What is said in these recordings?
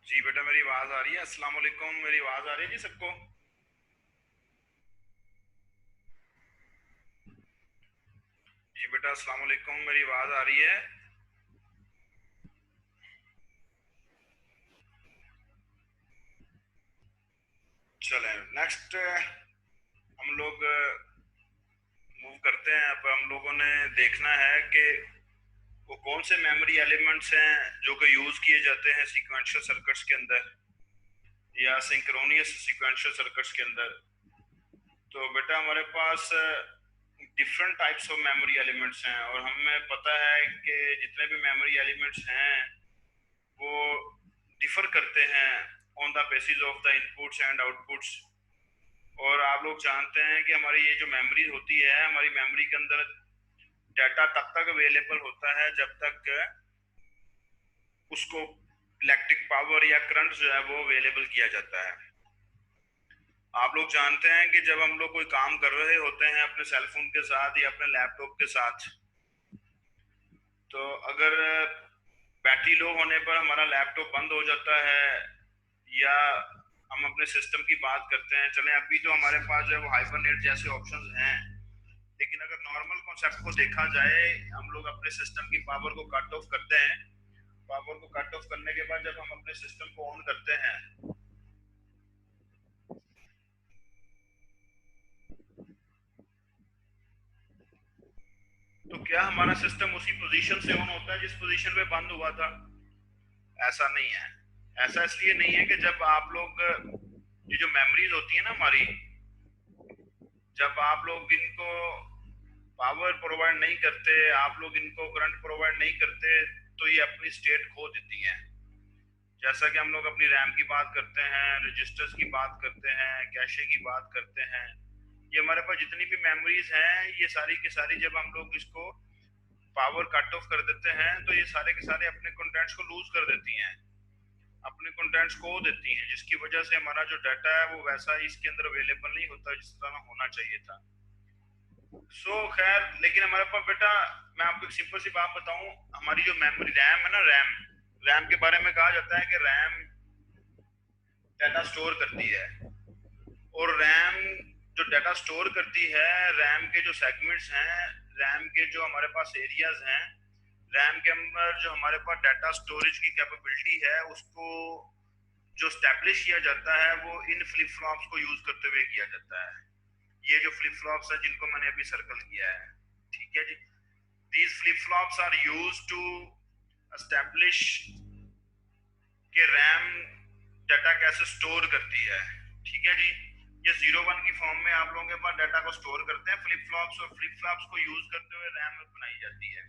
जी बेटा, मेरी आवाज आ रही है? अस्सलाम वालेकुम, मेरी आवाज आ रही है जी सबको? जी बेटा, अस्सलाम वालेकुम, मेरी आवाज आ रही है? चलें, नेक्स्ट हम लोग मूव करते हैं। अब हम लोगों ने देखना है कि वो कौन से मेमोरी एलिमेंट्स हैं जो कि यूज किए जाते हैं सीक्वेंशियल सर्किट्स के अंदर या सिंक्रोनियस सीक्वेंशियल सर्किट्स के अंदर। तो बेटा, हमारे पास different types of memory elements हैं और हमें पता है कि जितने भी मेमोरी एलिमेंट्स हैं वो डिफर करते हैं on the basis of the inputs and outputs. और आप लोग जानते हैं कि हमारी ये जो मेमोरी होती है, हमारी मेमोरी के अंदर डाटा तब तक अवेलेबल होता है जब तक उसको इलेक्ट्रिक पावर या करंट जो है वो अवेलेबल किया जाता है। आप लोग जानते हैं कि जब हम लोग कोई काम कर रहे होते हैं अपने सेलफोन के साथ या अपने लैपटॉप के साथ, तो अगर बैटरी लो होने पर हमारा लैपटॉप बंद हो जाता है या हम अपने सिस्टम की बात करते हैं, चलें अभी तो हमारे पास जो है वो हाइबरनेट जैसे ऑप्शंस हैं, लेकिन अगर नॉर्मल कॉन्सेप्ट को देखा जाए, हम लोग अपने सिस्टम की पावर को कट ऑफ करते हैं। पावर को कट ऑफ करने के बाद जब हम अपने सिस्टम को ऑन करते हैं, तो क्या हमारा सिस्टम उसी पोजीशन से ऑन होता है जिस पोजीशन पे बंद हुआ था? ऐसा नहीं है। ऐसा इसलिए नहीं है कि जब आप लोग ये जो मेमोरीज होती है ना हमारी, जब आप लोग इनको पावर प्रोवाइड नहीं करते, आप लोग इनको करंट प्रोवाइड नहीं करते, तो ये अपनी स्टेट खो देती हैं। जैसा कि हम लोग अपनी रैम की बात करते हैं, रजिस्टर्स की बात करते हैं, कैशे की बात करते हैं, ये हमारे पास जितनी भी मेमोरीज हैं, ये सारी की सारी जब हम लोग इसको पावर कट ऑफ कर देते हैं तो ये सारे के सारे अपने कंटेंट्स को लूज कर देती हैं, अपने कंटेंट्स खो देती हैं, जिसकी वजह से हमारा जो डाटा है वो वैसा ही इसके अंदर अवेलेबल नहीं होता जिस तरह होना चाहिए था। खैर, लेकिन हमारे पास बेटा, मैं आपको एक सिंपल सी बात बताऊं, हमारी जो मेमोरी रैम है ना, रैम रैम के बारे में कहा जाता है कि रैम डाटा स्टोर करती है। और रैम जो डाटा स्टोर करती है, रैम के जो सेगमेंट्स हैं, रैम के जो हमारे पास एरियाज हैं, रैम के अंदर जो हमारे पास डाटा स्टोरेज की कैपेबिलिटी है, उसको जो स्टैब्लिश किया जाता है वो इन फ्लिप फ्लॉप्स को यूज करते हुए किया जाता है। ये जो फ्लिप फ्लॉप्स है जिनको मैंने अभी सर्कल किया है, ठीक है जी, these flip flops are used to establish कि रैम डाटा कैसे स्टोर करती है। ठीक है जी, ये 01 की फॉर्म में आप लोगों के पास डाटा को स्टोर करते हैं फ्लिप फ्लॉप्स, और फ्लिप फ्लॉप्स को यूज करते हुए रैम बनाई जाती है।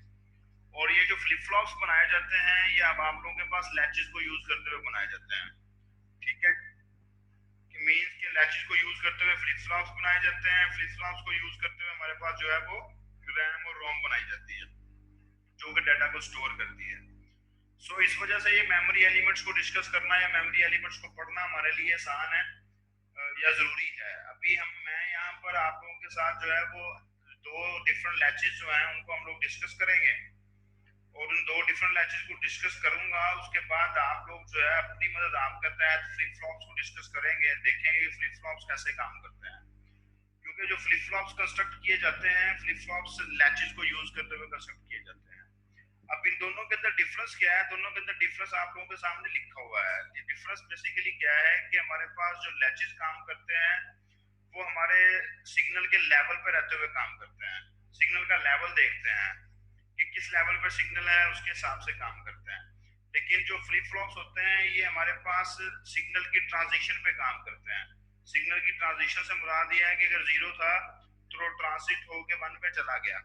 और ये जो फ्लिप फ्लॉप्स बनाए जाते हैं, ये अब आप लोगों के पास लैचेस को यूज करते हुए बनाए जाते हैं। ठीक है, कि मींस के लैचेस को यूज करते हुए फ्लिप फ्लॉप्स बनाए जाते हैं, फ्लिप फ्लॉप्स को यूज करते हुए हमारे पास जो है वो रैम और रोम बनाई जाती है जो कि डाटा को स्टोर करती है। इस वजह से ये मेमोरी एलिमेंट्स को डिस्कस करना या मेमोरी एलिमेंट्स को पढ़ना हमारे लिए आसान है या जरूरी है। अभी मैं यहाँ पर आप लोगों के साथ जो है वो दो डिफरेंट लैचेस जो हैं उनको हम लोग डिस्कस करेंगे, और उन दो डिफरेंट लैचेस को डिस्कस करूंगा। उसके बाद आप लोग जो है अपनी मदद आपके तहत फ्लिप फ्लॉप्स को डिस्कस करेंगे, देखेंगे फ्लिप फ्लॉप्स कैसे काम करते हैं। क्योंकि जो फ्लिप फ्लॉप्स कंस्ट्रक्ट किए जाते हैं, फ्लिप फ्लॉप्स लैचेस को यूज करते हुए कंस्ट्रक्ट किए जाते हैं। अब इन दोनों के अंदर डिफरेंस क्या है? दोनों के अंदर डिफरेंस आप लोगों के सामने लिखा हुआ है। ये डिफरेंस बेसिकली क्या है कि हमारे पास जो लैचेस काम करते हैं वो हमारे सिग्नल के लेवल पे रहते हुए काम करते हैं। सिग्नल का लेवल देखते हैं कि किस लेवल पे सिग्नल है, उसके हिसाब से काम करते हैं। लेकिन जो फ्लिप फ्लॉप्स होते हैं ये हमारे पास सिग्नल की ट्रांजिशन पे काम करते हैं। सिग्नल की ट्रांजिशन से मुराद ये है कि अगर जीरो था तो ट्रांसिट होके वन पे चला गया,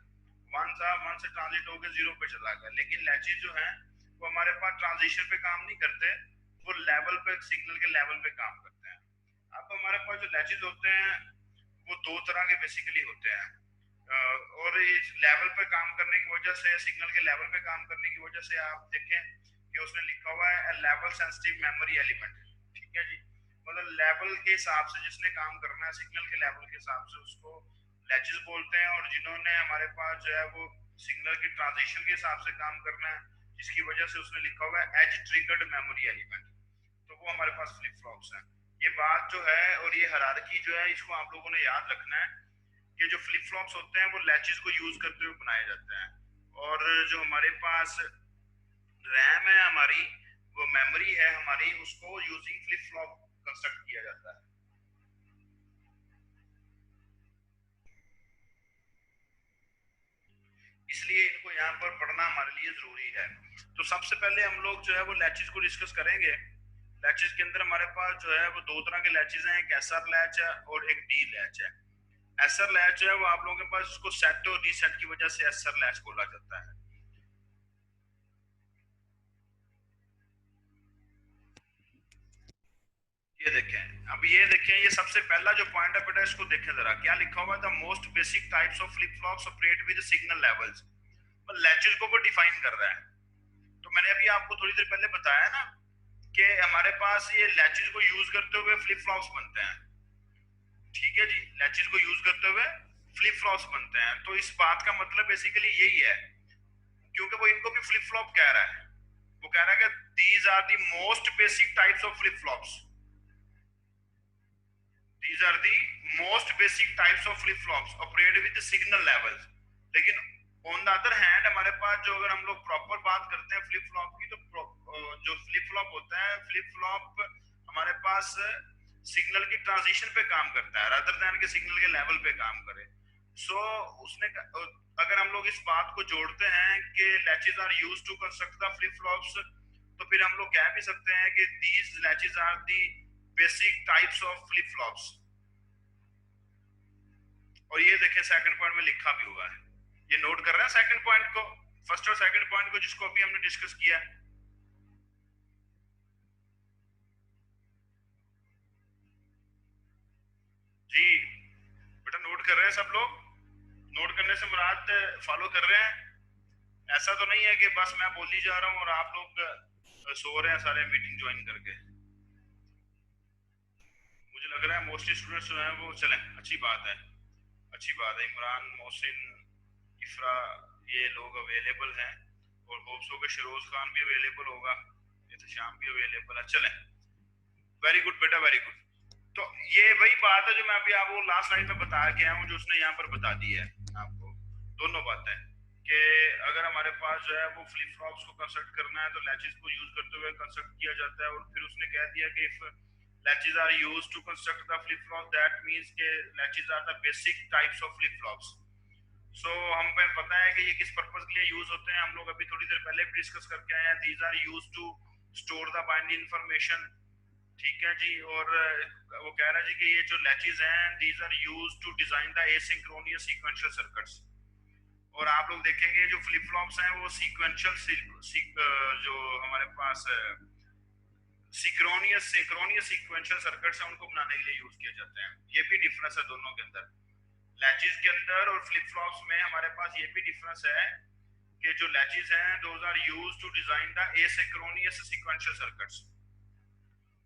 वन था, वन से ट्रांजिट होकर जीरो पे चला गया। लेकिन लैचेस जो हैं वो हमारे पास ट्रांजिशन पे काम नहीं करते, वो लेवल पे, सिग्नल के लेवल पे काम करते हैं। अब हमारे पास जो लैचेस होते हैं वो दो तरह के बेसिकली होते हैं, और इस लेवल पे काम करने की वजह से, सिग्नल के लेवल पे काम करने की वजह से आप देखें कि उसने लिखा हुआ है लेवल सेंसिटिव मेमोरी एलिमेंट। ठीक है जी, मतलब लेवल के हिसाब से जिसने काम करना है, सिग्नल के लेवल के हिसाब से उसको लैचेस बोलते हैं। और जिन्होंने हमारे पास जो है वो सिग्नल की ट्रांजिशन के हिसाब से काम करना है, जिसकी वजह से उसने लिखा हुआ है एज ट्रिगर्ड मेमोरी एलिमेंट, तो वो हमारे पास फ्लिप फ्लॉप्स हैं। ये बात जो है और ये हायरार्की जो है, इसको आप लोगों ने याद रखना है कि जो फ्लिप फ्लॉप्स होते हैं वो लैचेस को यूज करते हुए बनाए जाते हैं। और जो हमारे पास रैम है हमारी, वो मेमोरी है हमारी, उसको यूजिंग फ्लिप फ्लॉप कंस्ट्रक्ट किया जाता है। इसलिए इनको यहाँ पर पढ़ना हमारे लिए जरूरी है। तो सबसे पहले हम लोग जो है वो लैचेस को डिस्कस करेंगे। लैचेस के अंदर हमारे पास जो है वो दो तरह के लैचेस हैं, एक एसआर लैच है और एक डी लैच है। एसआर लैच जो है वो आप लोगों के पास उसको सेट और रीसेट की वजह से एसआर लैच बोला जाता है। ये देखें, अब ये देखें, ये सबसे पहला जो पॉइंट है बेटा, इसको देखें जरा, क्या लिखा हुआ है, the most basic types of flip flops operate with signal levels. Latches को वो डिफाइन कर रहा है। तो मैंने अभी आपको थोड़ी देर पहले बताया ना कि हमारे पास ये लैचेस को यूज करते हुए फ्लिप फ्लॉप्स बनते हैं। ठीक है जी, लैचेस को यूज करते हुए फ्लिप फ्लॉप्स बनते हैं। तो इस बात का मतलब बेसिकली यही है, क्योंकि वो इनको भी फ्लिप फ्लॉप कह रहा है। वो कह रहा है कि these are the most basic types of flip flops, these are the most basic types of flip flops operate with the signal levels। लेकिन ऑन द अदर हैंड हमारे पास जो, अगर हम लोग प्रॉपर बात करते हैं फ्लिप फ्लॉप की, तो जो फ्लिप फ्लॉप होता है, फ्लिप फ्लॉप हमारे पास सिग्नल की ट्रांजिशन पे काम करता है रादर देन के सिग्नल के लेवल पे काम करे। सो उसने, अगर हम लोग इस बात को जोड़ते हैं कि latches are used to construct the flip flops, तो फिर हम लोग कह भी सकते हैं कि these latches are the basic types of flip flops. और ये देखें सेकंड पॉइंट में लिखा भी हुआ है, ये नोट कर रहे हैं सेकंड पॉइंट को, फर्स्ट और सेकंड पॉइंट को, जिसको अभी हमने डिस्कस किया है। जी बेटा, नोट कर रहे हैं सब लोग? नोट करने से मुराद फॉलो कर रहे हैं? ऐसा तो नहीं है कि बस मैं बोल ही जा रहा हूँ और आप लोग सो रहे हैं सारे मीटिंग ज्वाइन करके। मुझे लग रहा है मोस्टली स्टूडेंट्स जो हैं वो, चलें अच्छी बात है, अच्छी बात है। इमरान, मोहसिन, इफ्रा, ये लोग अवेलेबल हैं, और होप्स हो कि शिरोज खान भी अवेलेबल होगा, एहतशाम भी अवेलेबल है। चलें, वेरी गुड बेटा, वेरी गुड। तो ये वही बात है जो मैं अभी आपको लास्ट लाइन में बता के आया हूँ, जो उसने यहाँ पर बता दी है आपको, दोनों बातें, कि अगर हमारे पास जो है वो फ्लिप फ्लॉप्स को कंस्ट्रक्ट करना है तो लैचेस को यूज करते हुए कंस्ट्रक्ट किया जाता है। और फिर उसने कह दिया कि if latches are used to construct the flip flop, that means के latches are the basic types of flip flops. So हमें पता है कि ये किस पर्पस के लिए यूज होते हैं, हम लोग अभी थोड़ी देर पहले भी डिस्कस करके आए हैं। These are used to store the binary information. ठीक है जी। और वो कह रहा है जी कि ये जो लैचेस हैं, these are used to design the asynchronous sequential circuits. और आप लोग देखेंगे जो फ्लिप फ्लॉप्स हैं वो सीक्वेंशियल जो हमारे पास सिंक्रोनियस सीक्वेंशियल सर्किट्स हैं, उनको बनाने के लिए यूज किए जाते हैं। ये भी डिफरेंस है दोनों के अंदर, लैचेस के अंदर और फ्लिप फ्लॉप्स में। हमारे पास ये भी डिफरेंस है कि जो लैचेस हैं those are used to design the asynchronous sequential circuits,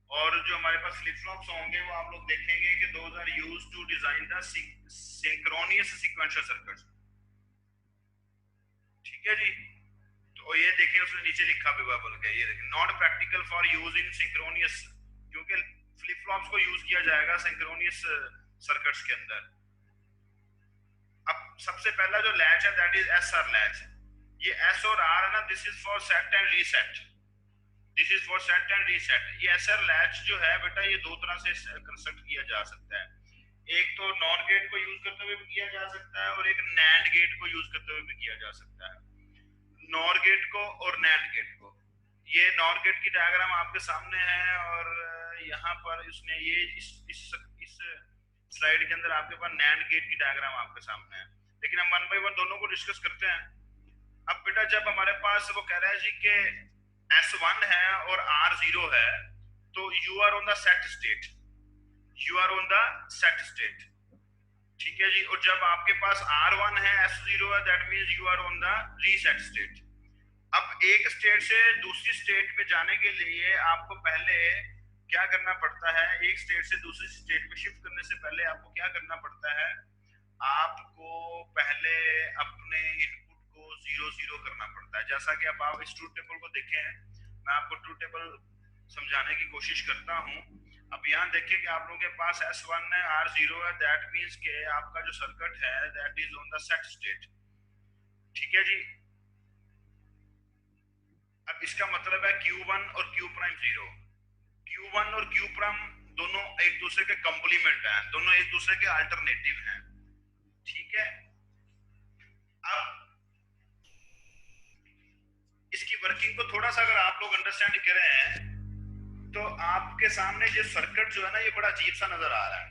और जो हमारे पास फ्लिप फ्लॉप्स होंगे वो आप लोग देखेंगे कि those are used to design the synchronous sequential circuits. ठीक है जी। तो ये देखें, उसने नीचे लिखा भी हुआ बोल के, ये देखें, not practical for use in synchronous, क्योंकि फ्लिप फ्लॉप्स को यूज किया जाएगा सिंक्रोनियस सर्किट्स के अंदर। अब सबसे पहला जो लैच है that is S R latch. ये एस और आर है ना, this is for set and reset, this is for set and reset. ये एसआर लैच जो है बेटा, ये दो तरह से कंस्ट्रक्ट किया जा सकता है। एक तो नॉर गेट को यूज करते हुए भी किया जा सकता है, और एक नैंड गेट को यूज करते हुए भी किया जा सकता है। नॉर गेट को और नैंड गेट को, ये नॉर गेट की डायग्राम आपके सामने है, और यहाँ पर उसने ये इस स्लाइड के अंदर आपके पास नैंड गेट की डायग्राम आपके सामने है। लेकिन हम वन बाय वन दोनों को डिस्कस करते हैं। अब बेटा जब हमारे पास वो कह रहा है जी कि S1 है और R0 है, तो you are on the set state, you are on the set state. ठीक है जी। और जब आपके पास R1 है, S0 है, that means you are on the reset state. अब एक स्टेट से दूसरी स्टेट में जाने के लिए आपको पहले क्या करना पड़ता है, एक स्टेट से दूसरी स्टेट में शिफ्ट करने से पहले आपको क्या करना पड़ता है, आपको पहले अपने इनपुट को 0 0 करना पड़ता है। जैसा कि अब आप इस ट्रूथ टेबल को देखें हैं, मैं आपको ट्रूथ टेबल समझाने की कोशिश करता हूं। अब यहाँ देखिए कि आप लोगों के पास S1 है, R0 है, दैट मीन्स के आपका जो सर्किट है that is on the set state. ठीक है जी। अब इसका मतलब है Q1 और Q प्राइम 0। Q1 और Q प्राइम दोनों एक दूसरे के कंप्लीमेंट हैं, दोनों एक दूसरे के अल्टरनेटिव हैं। ठीक है। अब इसकी वर्किंग को थोड़ा सा अगर आप लोग अंडरस्टैंड करें तो आपके सामने जो सर्किट जो है ना ये बड़ा अजीब सा नजर आ रहा है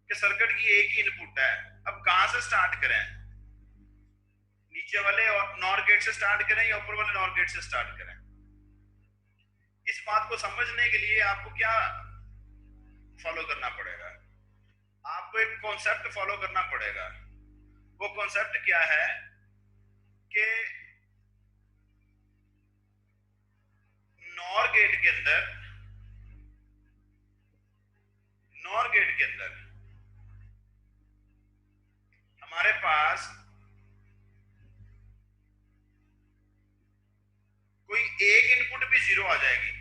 कि सर्किट की एक ही इनपुट है। अब कहां से स्टार्ट करें, नीचे वाले और नॉर गेट से स्टार्ट करें या ऊपर वाले नॉर गेट से स्टार्ट करें? इस बात को समझने के लिए आपको क्या फॉलो करना पड़ेगा, आपको एक कॉन्सेप्ट फॉलो करना पड़ेगा। वो कॉन्सेप्ट क्या है कि नॉर गेट के अंदर, नॉर गेट के अंदर हमारे पास कोई एक इनपुट भी 0 आ जाएगी।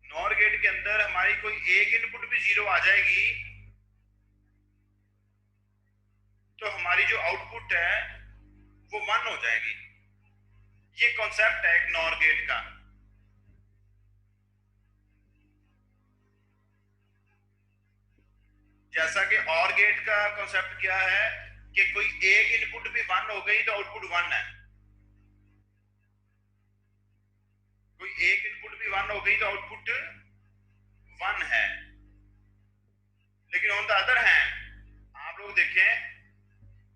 नॉर गेट के अंदर हमारी कोई एक इनपुट भी 0 आ जाएगी तो हमारी जो आउटपुट है वो 1 हो जाएगी। ये कॉन्सेप्ट है एक नॉर गेट का। जैसा कि और गेट का कॉन्सेप्ट क्या है कि कोई एक इनपुट भी 1 हो गई तो आउटपुट 1 है, कोई एक इनपुट भी 1 हो गई तो आउटपुट 1 है। लेकिन ऑन द अदर हैंड आप लोग देखें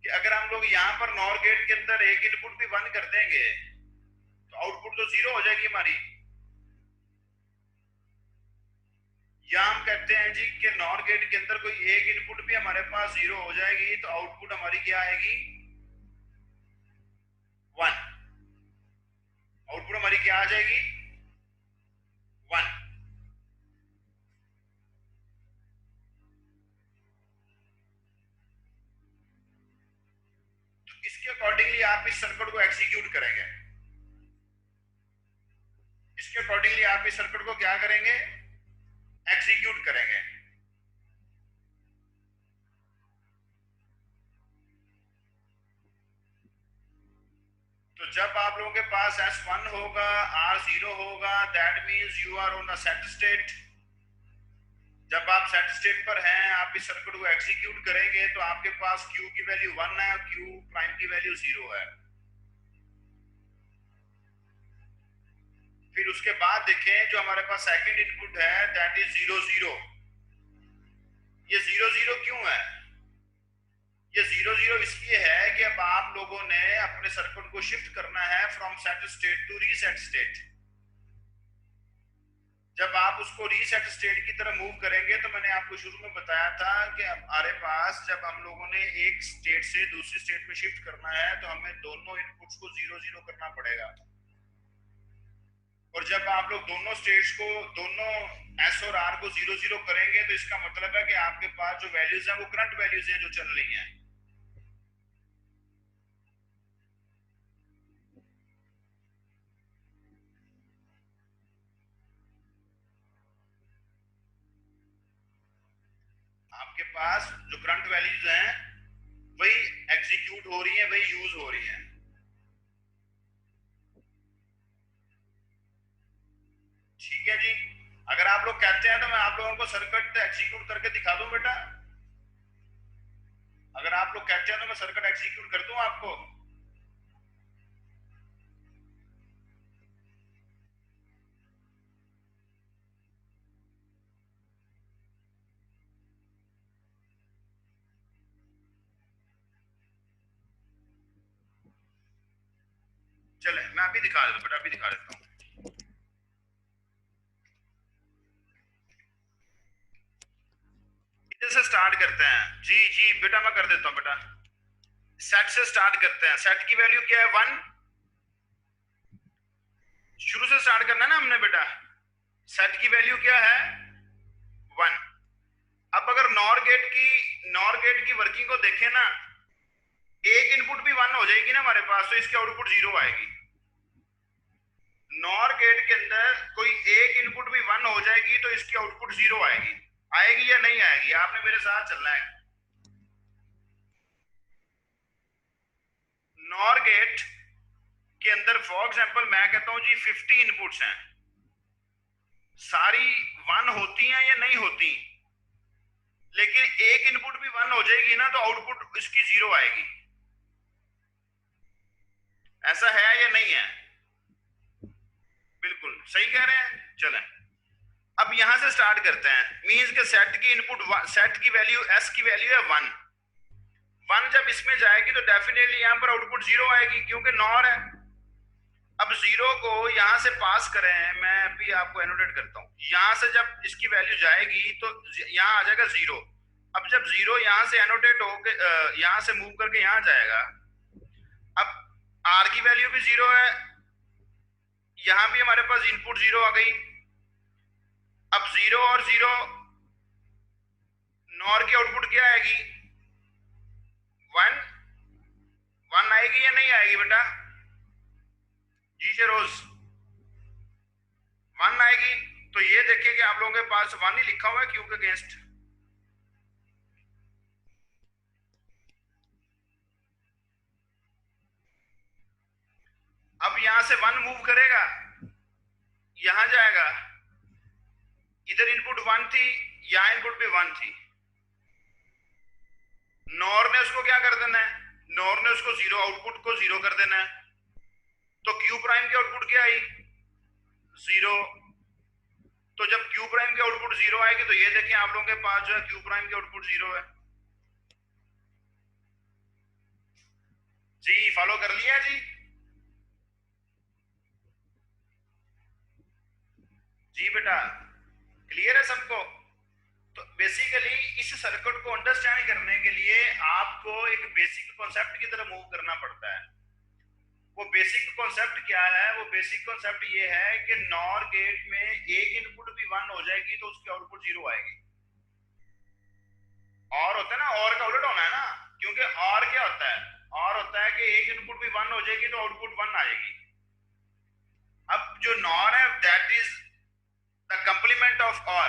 कि अगर हम लोग यहां पर नॉर गेट के अंदर एक इनपुट भी 1 कर देंगे तो आउटपुट तो 0 हो जाएगी हमारी। या हम कहते हैं जी कि नॉर गेट के अंदर कोई एक इनपुट भी हमारे पास 0 हो जाएगी तो आउटपुट हमारी क्या आएगी, 1। आउटपुट हमारी क्या आ जाएगी, 1। तो इसके अकॉर्डिंगली आप इस सर्किट को एग्जीक्यूट करेंगे, इसके अकॉर्डिंगली आप इस सर्किट को क्या करेंगे, एग्जीक्यूट करेंगे। तो जब आप लोगों के पास S1 होगा, R0 होगा, that means you are on a set state. जब आप सेट स्टेट पर हैं, आप इस सर्किट को एग्जीक्यूट करेंगे तो आपके पास Q की वैल्यू 1 है और Q प्राइम की वैल्यू 0 है। फिर उसके बाद देखें जो हमारे पास सेकंड इनपुट है दैट इज 0 0। ये 0 0 क्यों है, ये 0 0 इसलिए है कि अब आप लोगों ने अपने सर्किट को शिफ्ट करना है from set state to reset state. जब आप उसको रीसेट स्टेट की तरफ मूव करेंगे तो मैंने आपको शुरू में बताया था कि हमारे पास जब हम लोगों ने एक स्टेट से दूसरी स्टेट में शिफ्ट करना है तो हमें दोनों इनपुट्स को 0 0 करना पड़ेगा। और जब आप लोग दोनों स्टेट्स को, दोनों एस और आर को 0 0 करेंगे तो इसका मतलब है कि आपके पास जो वैल्यूज है वो करंट वैल्यूज है जो चल रही हैं। आपके पास जो करंट वैल्यूज हैं वही एग्जीक्यूट हो रही है, वही यूज हो रही है। ठीक है जी। अगर आप लोग कहते हैं तो मैं आप लोगों को सर्किट एग्जीक्यूट करके दिखा दूं बेटा, अगर आप लोग कहते हैं तो मैं सर्किट एग्जीक्यूट कर दूं आपको। चले मैं अभी दिखा देता हूं बेटा, अभी दिखा देता हूं। इधर से स्टार्ट करते हैं जी जी बेटा, मैं कर देता हूं बेटा। सेट से स्टार्ट करते हैं। सेट की वैल्यू क्या है, 1। शुरू से स्टार्ट करना है ना हमने बेटा। सेट की वैल्यू क्या है 1। अब अगर नॉर गेट की वर्किंग को देखें ना, एक इनपुट भी 1 हो जाएगी ना हमारे पास, तो इसकी आउटपुट 0 आएगी। नॉर गेट के अंदर कोई एक इनपुट भी 1 हो जाएगी तो इसकी आउटपुट 0 आएगी। आएगी या नहीं आएगी? आपने मेरे साथ चलना है। नॉर गेट के अंदर फॉर एग्जांपल मैं कहता हूं जी 50 इनपुट्स हैं, सारी 1 होती हैं या नहीं होती, लेकिन एक इनपुट भी 1 हो जाएगी ना तो आउटपुट इसकी 0 आएगी। ऐसा है या नहीं है? बिल्कुल सही कह रहे हैं। चलें अब यहां से स्टार्ट करते हैं। मींस के सेट की इनपुट, सेट की वैल्यू एस की वैल्यू है 1। 1 जब इसमें जाएगी तो डेफिनेटली यहां पर आउटपुट 0 आएगी क्योंकि नॉर है। अब 0 को यहां से पास करें, मैं अभी आपको एनोटेट करता हूं। यहां से जब इसकी वैल्यू जाएगी तो यहां आ जाएगा 0। अब जब 0 यहां से एनोटेट होके यहां से मूव करके यहां जाएगा, अब आर की वैल्यू भी 0 है, यहां भी हमारे पास इनपुट 0 आ गई। अब 0 और 0, नॉर की आउटपुट क्या आएगी 1। 1 आएगी या नहीं आएगी बेटा? जी शेरोज 1 आएगी। तो ये देखिए कि आप लोगों के पास 1 ही लिखा हुआ है क्यू के अगेंस्ट। अब यहां से 1 मूव करेगा, यहां जाएगा, इधर इनपुट 1 थी, यहां इनपुट भी 1 थी। नॉर ने उसको क्या कर देना है? नॉर ने उसको 0, आउटपुट को 0 कर देना है। तो क्यू प्राइम की आउटपुट क्या आई 0। तो जब क्यू प्राइम की आउटपुट 0 आएगी तो ये देखिए आप लोगों के पास जो है क्यू प्राइम की आउटपुट 0 है। जी फॉलो कर लिया जी? जी बेटा क्लियर है सबको? तो बेसिकली इस सर्किट को अंडरस्टैंड करने के लिए आपको एक बेसिक कॉन्सेप्ट की तरफ मूव करना पड़ता है। वो बेसिक कॉन्सेप्ट क्या है? वो बेसिक कॉन्सेप्ट ये है कि नॉर गेट में एक इनपुट भी 1 हो जाएगी तो उसकी आउटपुट 0 आएगी। और होता है ना, और का उलट होना है ना, क्योंकि और क्या होता है? और होता है कि एक इनपुट भी 1 हो जाएगी तो आउटपुट 1 आएगी। अब जो नॉर है that is the complement of और।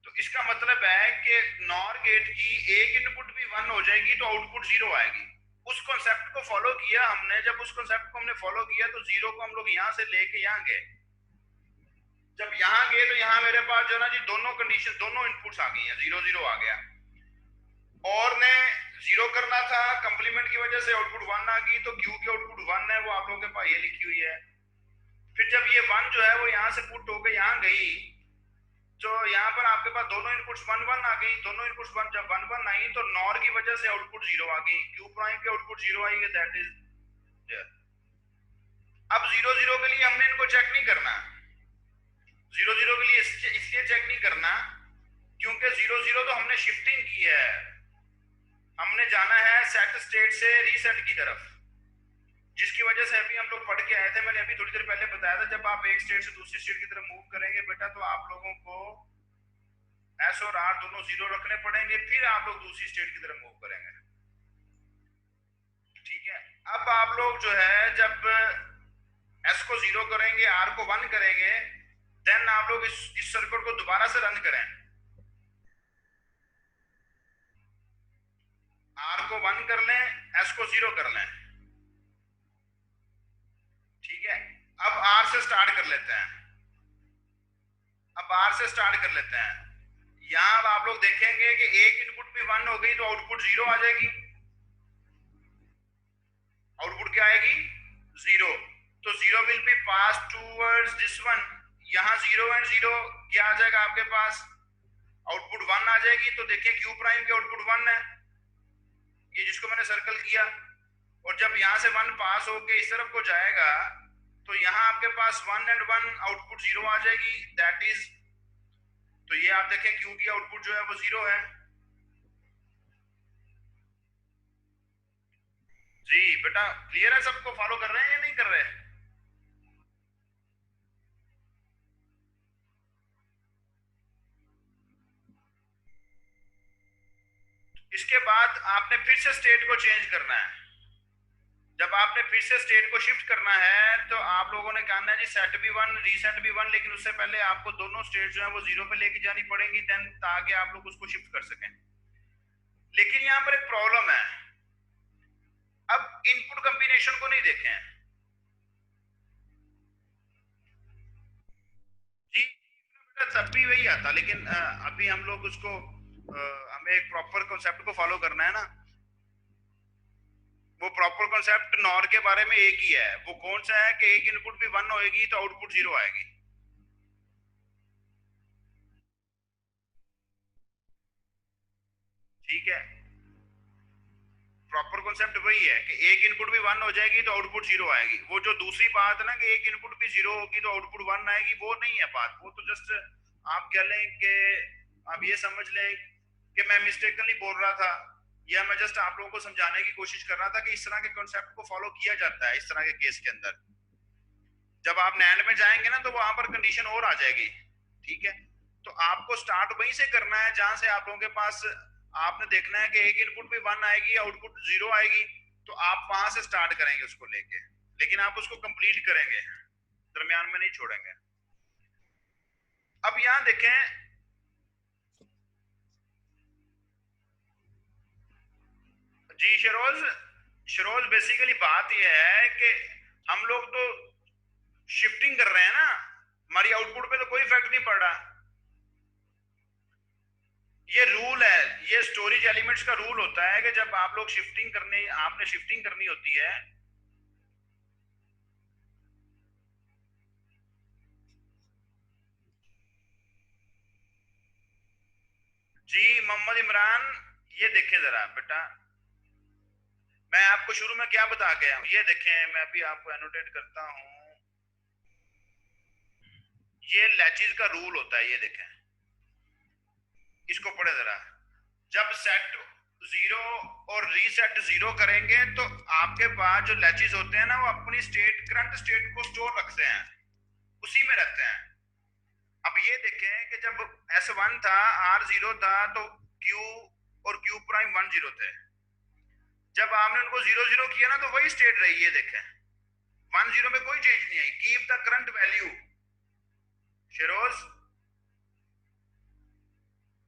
तो इसका मतलब है कि नॉर गेट की एक इनपुट भी 1 हो जाएगी तो आउटपुट 0 आएगी। उस कॉन्सेप्ट को फॉलो किया हमने। जब उस कॉन्सेप्ट को हमने फॉलो किया तो 0 को हम लोग यहां से लेके यहां गए। जब यहां गए तो यहां मेरे पास जो ना जी दोनों कंडीशन, दोनों इनपुट्स आ गई हैं, 0 0 आ गया। और ने 0 करना था, कंप्लीमेंट की वजह से आउटपुट 1 आ गई, तो क्यू की आउटपुट 1 है, वो आप लोगों के पास ये लिखी हुई है। फिर जब ये 1 जो है वो यहां से पुट होकर यहां गई, तो यहाँ पर आपके पास दोनों इनपुट्स 1 1 आ गई। दोनों इनपुट्स 1 जब 1 1 आई तो नॉर की वजह से आउटपुट 0 आ गई, क्यू प्राइम की आउटपुट 0 आई है, दैट इज देयर। अब 0 0 के लिए हमने इनको चेक नहीं करना। 0 0 के लिए इसलिए चेक नहीं करना क्योंकि 0 0 तो हमने शिफ्टिंग की है, हमने जाना है सेट स्टेट से रीसेट की तरफ, जिसकी वजह से अभी हम लोग पढ़ के आए थे। मैंने अभी थोड़ी देर पहले बताया था, जब आप एक स्टेट से दूसरी स्टेट की तरफ मूव करेंगे बेटा तो आप लोगों को एस और आर दोनों 0 रखने पड़ेंगे, फिर आप लोग दूसरी स्टेट की तरफ मूव करेंगे। ठीक है? अब आप लोग जो है जब एस को 0 करेंगे, आर को 1 करेंगे, देन आप लोग इस सर्किट को दोबारा से रन करें। आर को 1 कर लें, एस को 0 कर लें। ठीक है? अब आर से स्टार्ट कर लेते हैं। अब आर से स्टार्ट कर लेते हैं। यहां आप लोग देखेंगे कि एक इनपुट भी 1 हो गई तो आउटपुट 0 आ जाएगी। आउटपुट क्या आएगी 0। तो 0 will be pass towards this one. यहां 0 एंड 0 क्या आ जाएगा आपके पास? आउटपुट 1 आ जाएगी। तो देखिए क्यू प्राइम की आउटपुट 1 है, ये जिसको मैंने सर्कल किया। और जब यहां से 1 पास होके इस तरफ को जाएगा तो यहां आपके पास 1 एंड 1 आउटपुट 0 आ जाएगी, दैट इज। तो ये आप देखें क्यू की आउटपुट जो है वो 0 है। जी बेटा क्लियर है? सबको फॉलो कर रहे हैं या नहीं कर रहे? उसके बाद आपने फिर से स्टेट को चेंज करना है। जब आपने फिर से स्टेट को शिफ्ट करना है तो आप लोगों ने कहना है जी सेट भी वन रीसेट भी वन, लेकिन उससे पहले आपको दोनों स्टेट जो है वो जीरो पे लेके जानी पड़ेंगी, देन ताकि आप लोग उसको शिफ्ट कर सकें। लेकिन यहाँ पर एक प्रॉब्लम है, अब इनपुट कॉम्बिनेशन को नहीं देखें जी, बेटा तब भी वही आता, लेकिन अभी हम लोग उसको हमें एक प्रॉपर कॉन्सेप्ट को फॉलो करना है ना। वो प्रॉपर कॉन्सेप्ट नॉर के बारे में एक ही है, वो कौन सा है कि एक इनपुट भी वन होएगी तो आउटपुट जीरो आएगी। ठीक है, प्रॉपर कॉन्सेप्ट वही है कि एक इनपुट भी वन हो जाएगी तो आउटपुट जीरो आएगी। वो जो दूसरी बात है ना कि एक इनपुट भी जीरो होगी तो आउटपुट वन आएगी, वो नहीं है बात। वो तो जस्ट आप कह लें कि आप ये समझ लें कि मैं मिस्टेकली बोल रहा था, या मैं जस्ट आप लोगों को समझाने की कोशिश कर रहा था कि इस तरह के कॉन्सेप्ट को फॉलो किया जाता है इस तरह के केस के अंदर। जब आप नैंड में जाएंगे ना तो वहां पर कंडीशन और आ जाएगी। ठीक है, तो आपको स्टार्ट वहीं से करना है जहां से आप लोगों के पास आपने देखना है कि एक इनपुट भी वन आएगी आउटपुट जीरो आएगी, तो आप वहां से स्टार्ट करेंगे उसको लेके, लेकिन आप उसको कंप्लीट करेंगे, दरमियान में नहीं छोड़ेंगे। अब यहां देखें, जी शरोज, शरोज बेसिकली बात यह है कि हम लोग तो शिफ्टिंग कर रहे हैं ना, हमारी आउटपुट पे तो कोई इफेक्ट नहीं पड़ रहा। ये रूल है, ये स्टोरेज एलिमेंट्स का रूल होता है कि जब आप लोग शिफ्टिंग करने आपने शिफ्टिंग करनी होती है। जी मोहम्मद इमरान, ये देखें जरा बेटा, मैं आपको शुरू में क्या बता के आया हूं, ये देखें, मैं भी आपको एनोटेट करता हूं। ये लैचेस का रूल होता है, ये देखें, इसको पढ़े जरा। जब सेट जीरो और रीसेट जीरो करेंगे तो आपके पास जो लैचेस होते हैं ना वो अपनी स्टेट करंट स्टेट को स्टोर रखते हैं, उसी में रहते हैं। अब ये देखें कि जब S1 था, R जीरो था, तो Q और Q प्राइम वन जीरो थे। जब आपने उनको जीरो जीरो किया ना तो वही स्टेट रही, ये देखें, वन जीरो में कोई चेंज नहीं आई। Keep the current value, Sheroz,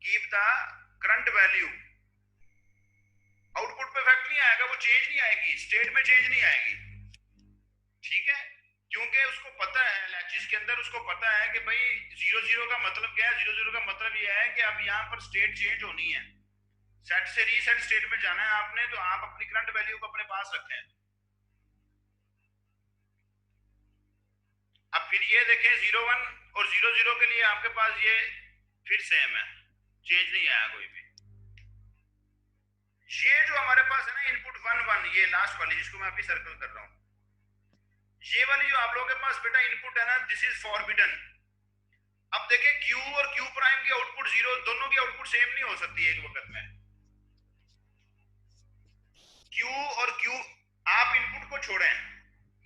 keep the current value. Output पे इफेक्ट नहीं आएगा, वो चेंज नहीं आएगी, स्टेट में चेंज नहीं आएगी। ठीक है, क्योंकि उसको पता है, लैचेस के अंदर उसको पता है कि भाई जीरो जीरो का मतलब क्या है। जीरो जीरो का मतलब ये है कि अब यहाँ पर स्टेट चेंज होनी है, सेट से रीसेट स्टेट में जाना है आपने, तो आप अपनी करंट वैल्यू को अपने पास रखें। अब फिर ये देखें, जीरो वन और जीरो जीरो के लिए आपके पास ये फिर सेम है, चेंज नहीं आया कोई भी। ये जो हमारे पास है ना इनपुट वन वन, ये लास्ट वाली जिसको मैं अभी सर्कल कर रहा हूं, ये वाली जो आप लोगों के पास बेटा इनपुट है ना, दिस इज फॉरबिडन। अब देखें Q और Q प्राइम की आउटपुट जीरो, दोनों की आउटपुट सेम नहीं हो सकती एक वक्त में। Q और Q, आप इनपुट को छोड़ें,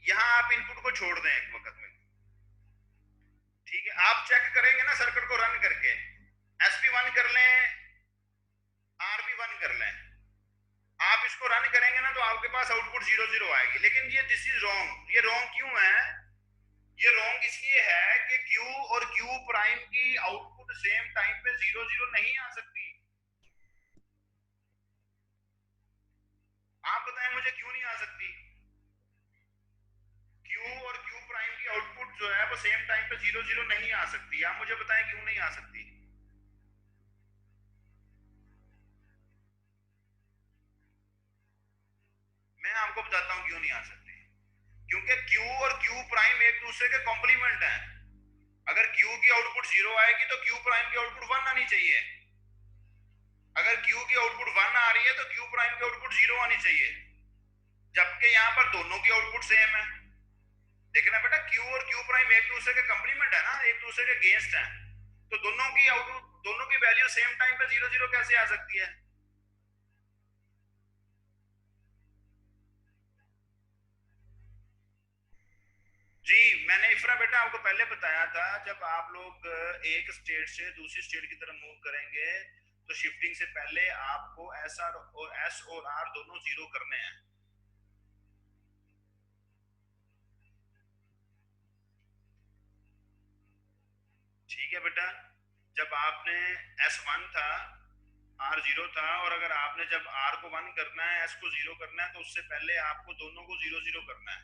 यहां आप इनपुट को छोड़ दें एक वक्त में। ठीक है, आप चेक करेंगे ना सर्किट को रन करके, SP1 कर लें, RB1 कर लें, आप इसको रन करेंगे ना तो आपके पास आउटपुट जीरो जीरो आएगी। लेकिन ये दिस इज रॉन्ग। ये रॉन्ग क्यों है? ये रॉन्ग इसलिए है कि Q और Q प्राइम की आउटपुट सेम टाइम पे जीरो जीरो नहीं आ सकती। आप बताएं मुझे क्यों नहीं आ सकती? Q और Q प्राइम की आउटपुट जो है वो सेम टाइम पे जीरो जीरो नहीं आ सकती। आप मुझे बताएं क्यों नहीं आ सकती? मैं आपको बताता हूं क्यों नहीं आ सकती। क्योंकि Q और Q प्राइम एक दूसरे के कॉम्प्लीमेंट हैं। अगर Q की आउटपुट जीरो आएगी तो Q प्राइम की आउटपुट वन आनी चाहिए। अगर Q की आउटपुट वन आ रही है तो Q प्राइम की आउटपुट जीरो आनी चाहिए, जबकि यहाँ पर दोनों की आउटपुट सेम है। देखना बेटा, Q और Q प्राइम एक दूसरे के कंप्लीमेंट है ना, एक दूसरे के अगेंस्ट है, तो दोनों की आउटपुट, दोनों की वैल्यू सेम टाइम पे जीरो जीरो कैसे आ सकती है? जी मैंने इफ्रा बेटा आपको पहले बताया था, जब आप लोग एक स्टेट से दूसरी स्टेट की तरफ मूव करेंगे तो शिफ्टिंग से पहले आपको एस और आर दोनों जीरो करने हैं। ठीक है बेटा, जब आपने S1 था, R जीरो था, और अगर आपने जब R को 1 करना है, S को जीरो करना है, तो उससे पहले आपको दोनों को जीरो जीरो करना है।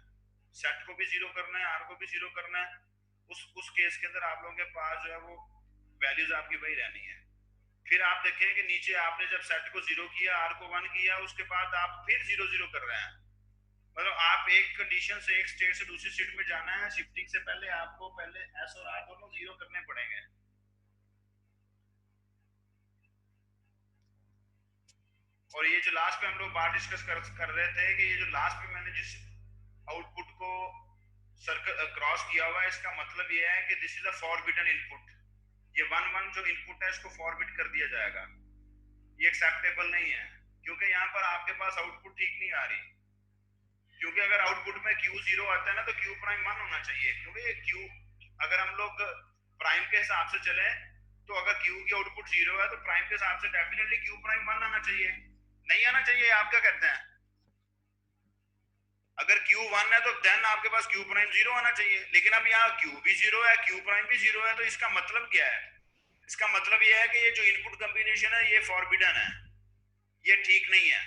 सेट को भी जीरो करना है, R को भी जीरो करना है। उस केस के अंदर आप लोगों के पास जो है वो वैल्यूज आपकी वही रहनी है। फिर आप देखें कि नीचे आपने जब सेट को जीरो किया, R को 1 किया, उसके बाद आप फिर जीरो जीरो कर रहे हैं। मतलब आप एक कंडीशन से एक स्टेट से दूसरी स्टेट में जाना है, शिफ्टिंग से पहले आपको पहले S और R दोनों जीरो करने पड़ेंगे। और ये जो लास्ट पे हम लोग बात डिस्कस कर रहे थे कि ये जो लास्ट पे मैंने जिस आउटपुट को सर्कल क्रॉस किया हुआ है, इसका मतलब ये है कि this is a forbidden input. ये 1 1 जो इनपुट है इसको फॉरबिड कर दिया जाएगा, ये एक्सेप्टेबल नहीं है, क्योंकि यहाँ पर आपके पास आउटपुट ठीक नहीं आ रही। क्योंकि अगर आउटपुट में क्यू जीरो आता है ना, तो क्यू प्राइम 1 होना चाहिए, क्योंकि क्यू अगर हम लोग प्राइम के हिसाब से चले, तो अगर क्यू की आउटपुट जीरो है तो प्राइम के हिसाब से डेफिनेटली क्यू प्राइम 1 आना चाहिए। नहीं आना चाहिए, आप क्या कहते हैं? अगर Q1 है तो देन आपके पास Q प्राइम जीरो आना चाहिए, लेकिन अब यहाँ Q भी जीरो है, Q प्राइम भी जीरो है, तो इसका मतलब क्या है? इसका मतलब ये है कि ये जो इनपुट कॉम्बिनेशन है ये फॉरबिडन है, ये ठीक नहीं है।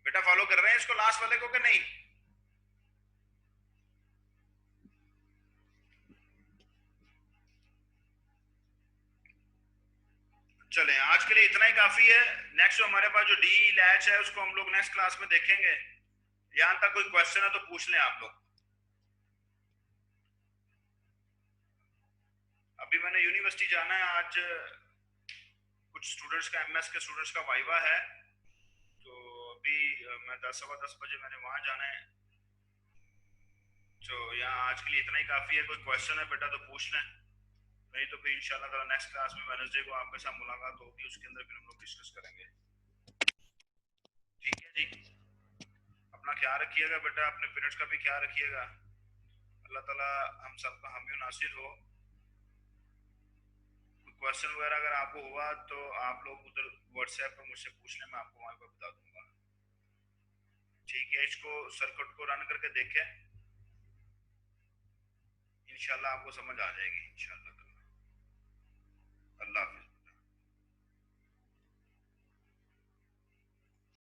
बेटा फॉलो कर रहे हैं इसको लास्ट वाले को कि नहीं? चलें, आज के लिए इतना ही काफी है। नेक्स्ट जो हमारे पास जो डी लैच है उसको हम लोग नेक्स्ट क्लास में देखेंगे। यहां तक कोई क्वेश्चन है तो पूछ लें आप लोग। अभी मैंने यूनिवर्सिटी जाना है, आज कुछ स्टूडेंट्स का, एमएस के स्टूडेंट्स का वाइवा है, तो अभी मैं 10 सवा 10 बजे मैंने वहां जाना है। तो यहाँ आज के लिए इतना ही काफी है। कोई क्वेश्चन है बेटा तो पूछ लें, नहीं तो फिर इंशाल्लाह ताला नेक्स्ट क्लास में वेडनेसडे को आपके साथ मुलाकात होगी, उसके अंदर फिर हम लोग डिस्कस करेंगे। ठीक है जी, अपना ख्याल रखिएगा बेटा, अपने पेरेंट्स का भी ख्याल रखिएगा। अल्लाह ताला हम सबका हामी नासिर हो। क्वेश्चन वगैरह अगर आपको हुआ तो आप लोग उधर व्हाट्सएप पर मुझसे पूछ लें, मैं आपको वहां पर बता दूंगा। ठीक है, इसको सर्किट को रन करके देखें, इंशाल्लाह आपको समझ आ जाएगी इंशाल्लाह।